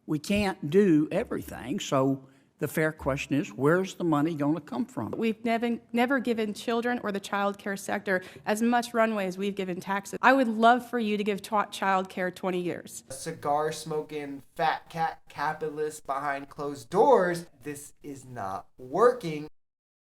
we can't do everything. So the fair question is, where's the money going to come from? We've never given children or the child care sector as much runway as we've given taxes. I would love for you to give child care 20 years. Cigar smoking, fat cat capitalists behind closed doors. This is not working.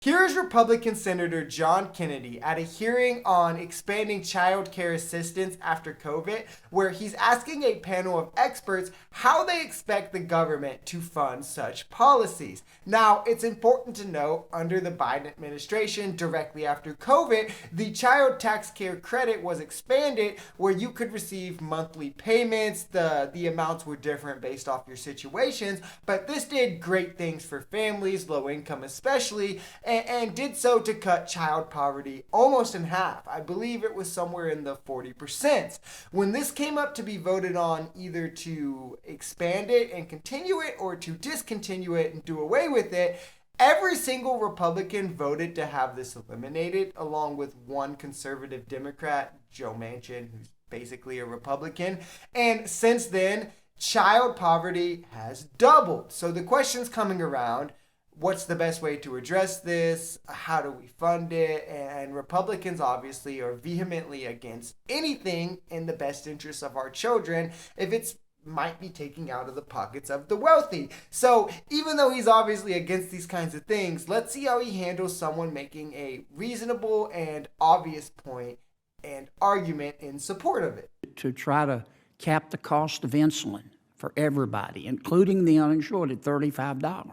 Here's Republican Senator John Kennedy at a hearing on expanding child care assistance after COVID, where he's asking a panel of experts how they expect the government to fund such policies. Now, it's important to note, under the Biden administration, directly after COVID, the child tax care credit was expanded where you could receive monthly payments. The amounts were different based off your situations, but this did great things for families, low income especially, and did so to cut child poverty almost in half. I believe it was somewhere in the 40%. When this came up to be voted on, either to expand it and continue it or to discontinue it and do away with it, every single Republican voted to have this eliminated, along with one conservative Democrat, Joe Manchin, who's basically a Republican. And since then, child poverty has doubled. So the question's coming around: what's the best way to address this? How do we fund it? And Republicans obviously are vehemently against anything in the best interest of our children if it's might be taking out of the pockets of the wealthy. So even though he's obviously against these kinds of things, let's see how he handles someone making a reasonable and obvious point and argument in support of it. To try to cap the cost of insulin for everybody, including the uninsured, at $35.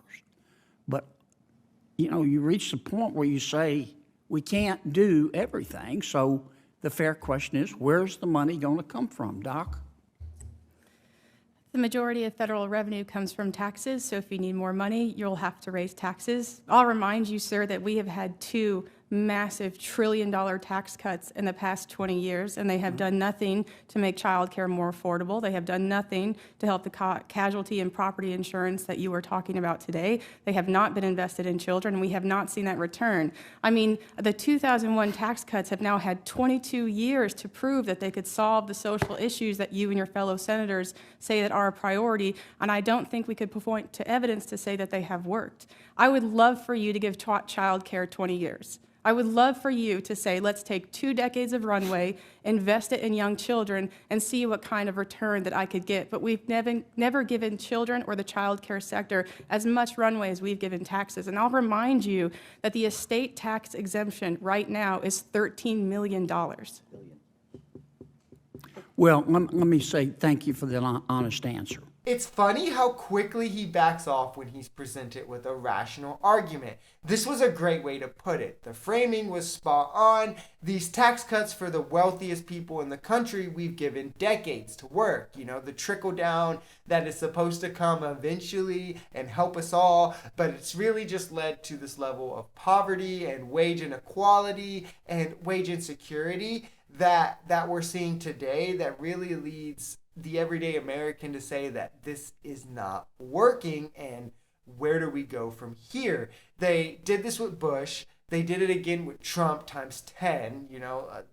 But, you reach the point where you say, we can't do everything. So the fair question is, where's the money going to come from, Doc? The majority of federal revenue comes from taxes, so if you need more money, you'll have to raise taxes. I'll remind you, sir, that we have had two massive trillion-dollar tax cuts in the past 20 years, and they have done nothing to make child care more affordable. They have done nothing to help the casualty and property insurance that you were talking about today. They have not been invested in children, and we have not seen that return. I mean, the 2001 tax cuts have now had 22 years to prove that they could solve the social issues that you and your fellow senators say that are a priority, and I don't think we could point to evidence to say that they have worked. I would love for you to give child care 20 years. I would love for you to say, let's take 2 decades of runway, invest it in young children, and see what kind of return that I could get. But we've never given children or the child care sector as much runway as we've given taxes. And I'll remind you that the estate tax exemption right now is $13 million. Well, let me say thank you for the honest answer. It's funny how quickly he backs off when he's presented with a rational argument. This was a great way to put it. The framing was spot on. These tax cuts for the wealthiest people in the country, we've given decades to work. The trickle down that is supposed to come eventually and help us all, but it's really just led to this level of poverty and wage inequality and wage insecurity that we're seeing today, that really leads the everyday American to say that this is not working, and where do we go from here? They did this with Bush. They did it again with Trump times 10,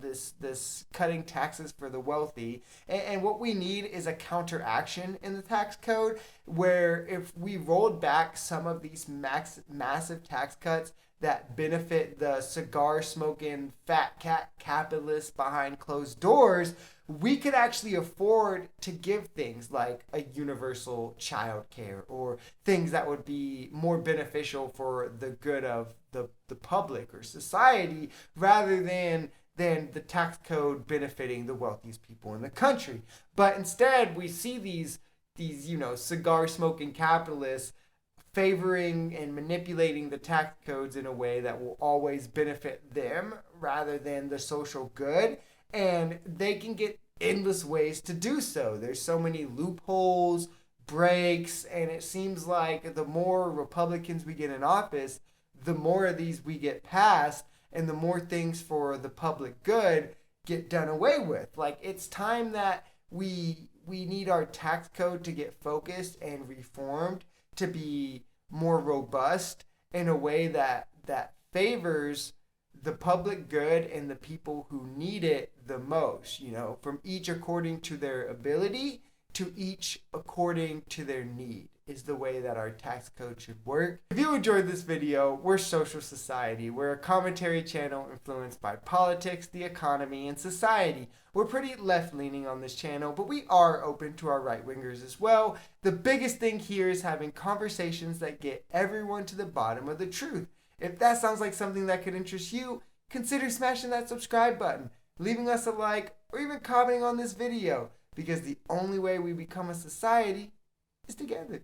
this cutting taxes for the wealthy. And what we need is a counteraction in the tax code, where if we rolled back some of these massive tax cuts that benefit the cigar smoking fat cat capitalists behind closed doors, we could actually afford to give things like a universal child care, or things that would be more beneficial for the good of the public or society, rather than the tax code benefiting the wealthiest people in the country. But instead, we see these cigar smoking capitalists favoring and manipulating the tax codes in a way that will always benefit them rather than the social good. And they can get endless ways to do so. There's so many loopholes, breaks, and it seems like the more Republicans we get in office, the more of these we get passed, and the more things for the public good get done away with. Like, it's time that we need our tax code to get focused and reformed to be more robust in a way that favors the public good and the people who need it the most, from each according to their ability, to each according to their need is the way that our tax code should work. If you enjoyed this video, we're Social Society. We're a commentary channel influenced by politics, the economy, and society. We're pretty left-leaning on this channel, but we are open to our right-wingers as well. The biggest thing here is having conversations that get everyone to the bottom of the truth. If that sounds like something that could interest you, consider smashing that subscribe button, leaving us a like, or even commenting on this video, because the only way we become a society is together.